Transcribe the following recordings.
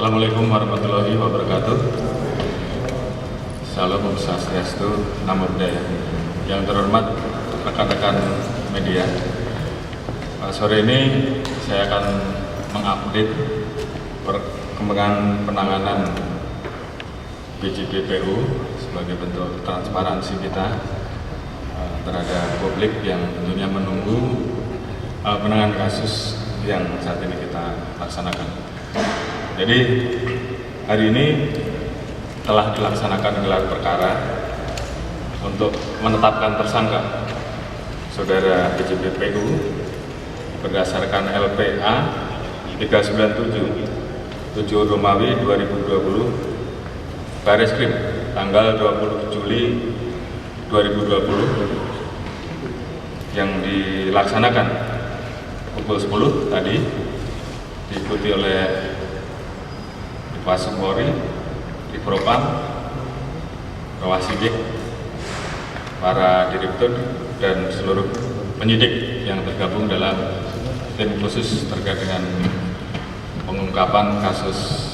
Assalamualaikum warahmatullahi wabarakatuh. Salam Om Swastiastu, Namo Buddhaya. Yang terhormat rekan-rekan media, sore ini saya akan mengupdate perkembangan penanganan BJBPU sebagai bentuk transparansi kita terhadap publik yang tentunya menunggu penanganan kasus yang saat ini kita laksanakan. Jadi hari ini telah dilaksanakan gelar perkara untuk menetapkan tersangka saudara BJBPU berdasarkan LPA 397 7 Romawi 2020 Bareskrim tanggal 20 Juli 2020 yang dilaksanakan pukul 10 tadi, diikuti oleh Pak Polri, di Propam, Rawasidik, para direktur dan seluruh penyidik yang tergabung dalam tim khusus terkait dengan pengungkapan kasus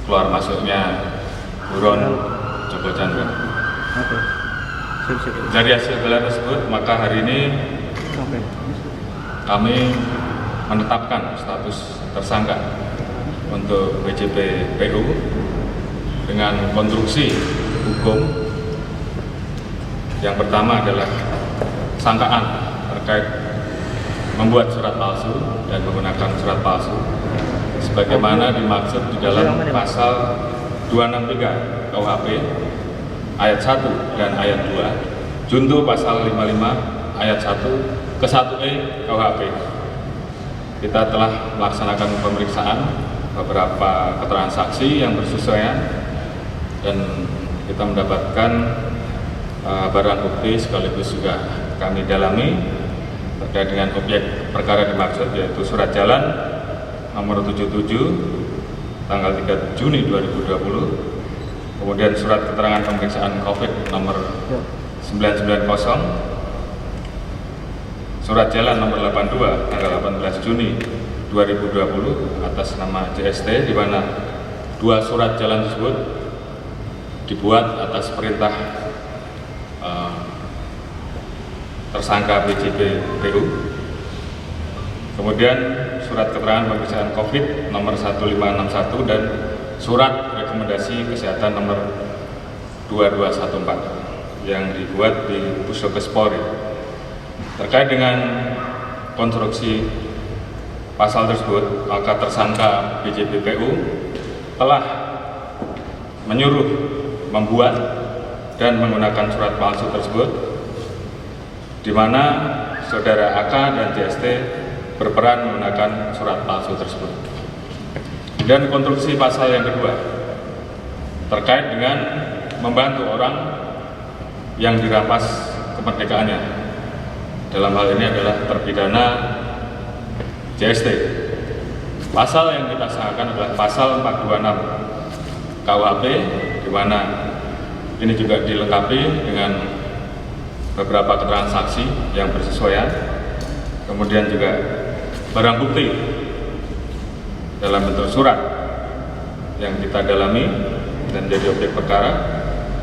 keluar masuknya buron Joko Chandra. Dari hasil gelar tersebut, maka hari ini kami menetapkan status tersangka untuk BJBPU dengan konstruksi hukum. Yang pertama adalah sangkaan terkait membuat surat palsu dan menggunakan surat palsu sebagaimana dimaksud di dalam pasal 263 KUHP ayat 1 dan ayat 2, junto pasal 55 ayat 1 ke 1E KUHP. Kita telah melaksanakan pemeriksaan beberapa keterangan saksi yang bersesuaian dan kita mendapatkan barang bukti sekaligus juga kami dalami terkait dengan objek perkara dimaksud, yaitu surat jalan nomor 77 tanggal 3 Juni 2020, kemudian surat keterangan pemeriksaan COVID nomor 990, surat jalan nomor 82 tanggal 18 Juni 2020 atas nama JST, di mana dua surat jalan tersebut dibuat atas perintah tersangka BJBPU. Kemudian surat keterangan pemeriksaan COVID nomor 1561 dan surat rekomendasi kesehatan nomor 2214 yang dibuat di Puskesmas Polri. Terkait dengan konstruksi pasal tersebut, maka tersangka BJBPU telah menyuruh membuat dan menggunakan surat palsu tersebut, di mana saudara AK dan JST berperan menggunakan surat palsu tersebut. Dan konstruksi pasal yang kedua terkait dengan membantu orang yang dirampas kemerdekaannya. Dalam hal ini adalah terpidana JST. Pasal yang kita sangkakan adalah pasal 426 KUHP, di mana ini juga dilengkapi dengan beberapa keterangan saksi yang bersesuaian, kemudian juga barang bukti dalam bentuk surat yang kita dalami dan jadi objek perkara,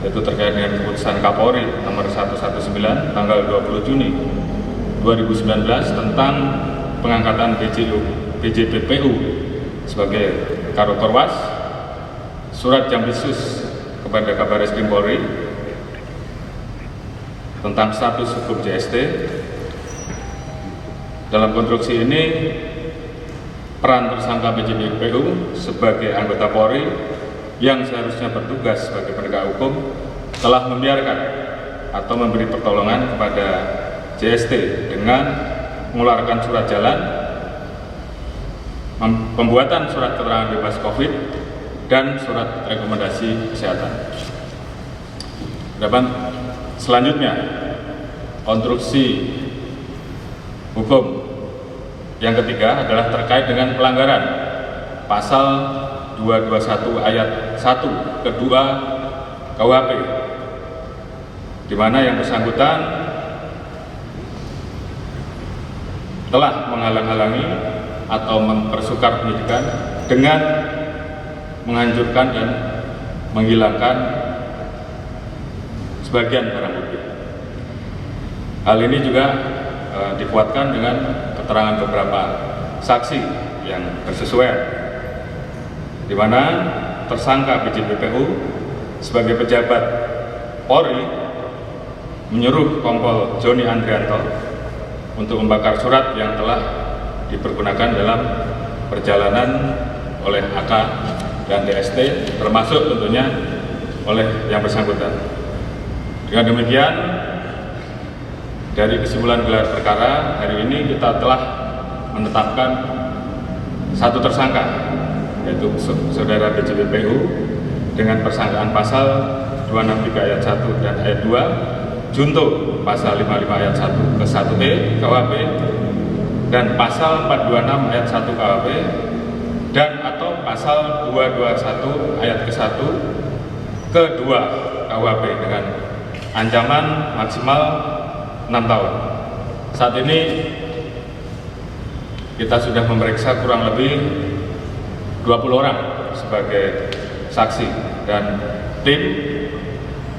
yaitu terkait dengan keputusan Kapolri nomor 119 tanggal 20 Juni 2019 tentang pengangkatan BJBPU sebagai Karokorwas, surat Jampisus kepada Kabareskrim Polri tentang status hukum JST. Dalam konstruksi ini, peran tersangka BJBPU sebagai anggota Polri yang seharusnya bertugas sebagai penegak hukum telah membiarkan atau memberi pertolongan kepada JST dengan mengeluarkan surat jalan, pembuatan surat keterangan bebas COVID, dan surat rekomendasi kesehatan. Dan selanjutnya, konstruksi hukum yang ketiga adalah terkait dengan pelanggaran pasal 221 ayat 1 kedua KUHP, di mana yang bersangkutan telah menghalang-halangi atau mempersukar penyidikan dengan menghancurkan dan menghilangkan sebagian barang bukti. Hal ini juga dikuatkan dengan keterangan beberapa saksi yang bersesuaian, di mana tersangka BJPPU sebagai pejabat Polri menyuruh Kompol Joni Andrianto untuk membakar surat yang telah dipergunakan dalam perjalanan oleh AK dan DST, termasuk tentunya oleh yang bersangkutan. Dengan demikian, dari kesimpulan gelar perkara hari ini kita telah menetapkan satu tersangka, yaitu saudara BJPPU dengan persangkaan pasal 263 ayat 1 dan ayat 2, junto pasal 55 ayat 1 ke 1E KUHP dan pasal 426 ayat 1 KUHP dan atau pasal 221 ayat ke 1 ke 2 KUHP dengan ancaman maksimal 6 tahun. Saat ini kita sudah memeriksa kurang lebih 20 orang sebagai saksi dan tim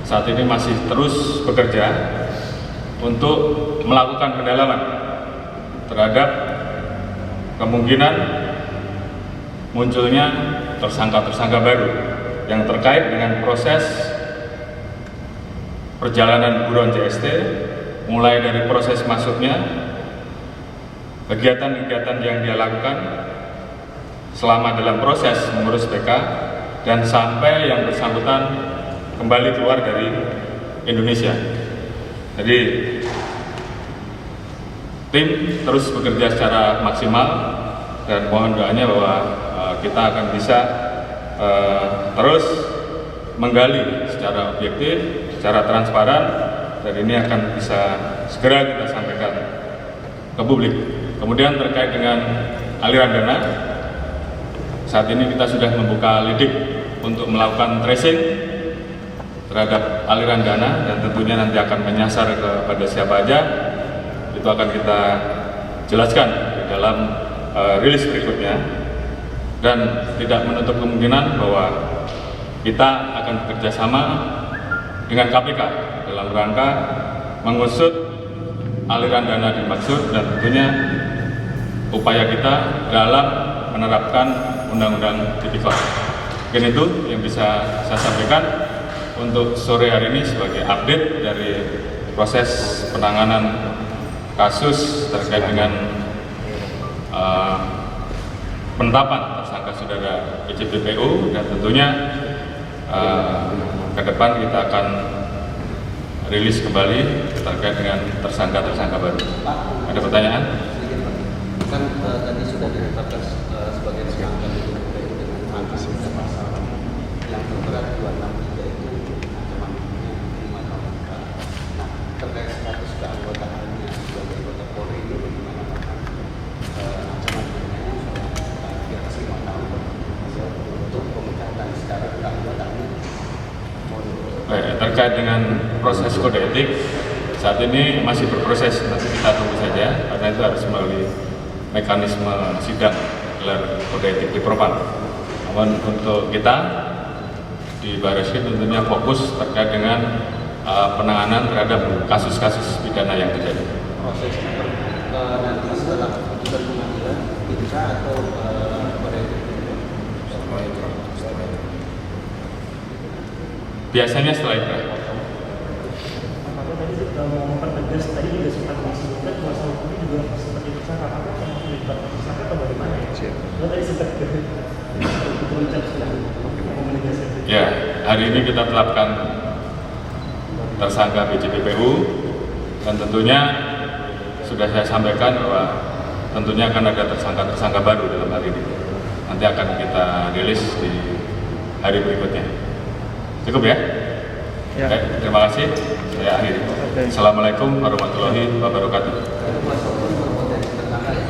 saat ini masih terus bekerja untuk melakukan pendalaman terhadap kemungkinan munculnya tersangka-tersangka baru yang terkait dengan proses perjalanan buron JST, mulai dari proses masuknya, kegiatan-kegiatan yang dia lakukan selama dalam proses mengurus BK, dan sampai yang bersangkutan kembali keluar dari Indonesia. Jadi tim terus bekerja secara maksimal dan mohon doanya bahwa kita akan bisa terus menggali secara objektif, secara transparan, dan ini akan bisa segera kita sampaikan ke publik. Kemudian terkait dengan aliran dana, saat ini kita sudah membuka lidik untuk melakukan tracing terhadap aliran dana dan tentunya nanti akan menyasar kepada siapa aja. Itu akan kita jelaskan di dalam rilis berikutnya, dan tidak menutup kemungkinan bahwa kita akan bekerja sama dengan KPK dalam rangka mengusut aliran dana dimaksud dan tentunya upaya kita dalam menerapkan Undang-Undang Tipikor. Mungkin itu yang bisa saya sampaikan untuk sore hari ini sebagai update dari proses penanganan kasus terkait dengan penetapan tersangka saudara BJPPU, dan tentunya ke depan kita akan rilis kembali terkait dengan tersangka-tersangka baru. Ada pertanyaan? Kan tadi sudah ditetapkan sebagai tersangka BJPPU dengan pasal yang terberat 263 itu ancaman 5 tahun. Nah, terkait status keanggotaannya sebagai anggota Polri ini bagaimana Pak? Ancaman pidana di atas 5 tahun untuk pemecatan secara keanggotaannya. Terkait dengan proses kode etik, saat ini masih berproses, nanti kita tunggu saja karena itu harus melalui mekanisme sidang gelar kode etik di Propam. Namun untuk kita di Barreskrim tentunya fokus terkait dengan penanganan terhadap kasus-kasus pidana yang terjadi. Prosesnya nanti setelah putusan pengadilan bisa atau kode etik? Biasanya setelah itu. Apakah tadi mau mempertegas tadi juga sempat disebutkan kuasa hukumnya juga seperti tersangka, apakah termasuk dilibatkan tersangka atau bagaimana ya? Tadi sempat berucap sudah komunikasi. Ya, hari ini kita tetapkan tersangka BJPPU, dan tentunya sudah saya sampaikan bahwa tentunya akan ada tersangka-tersangka baru dalam hari ini. Nanti akan kita rilis di hari berikutnya. Cukup ya? Ya. Oke, terima kasih. Saya akhiri. Oke. Assalamualaikum warahmatullahi wabarakatuh. Itu kuasa hukum dari tersangka ya?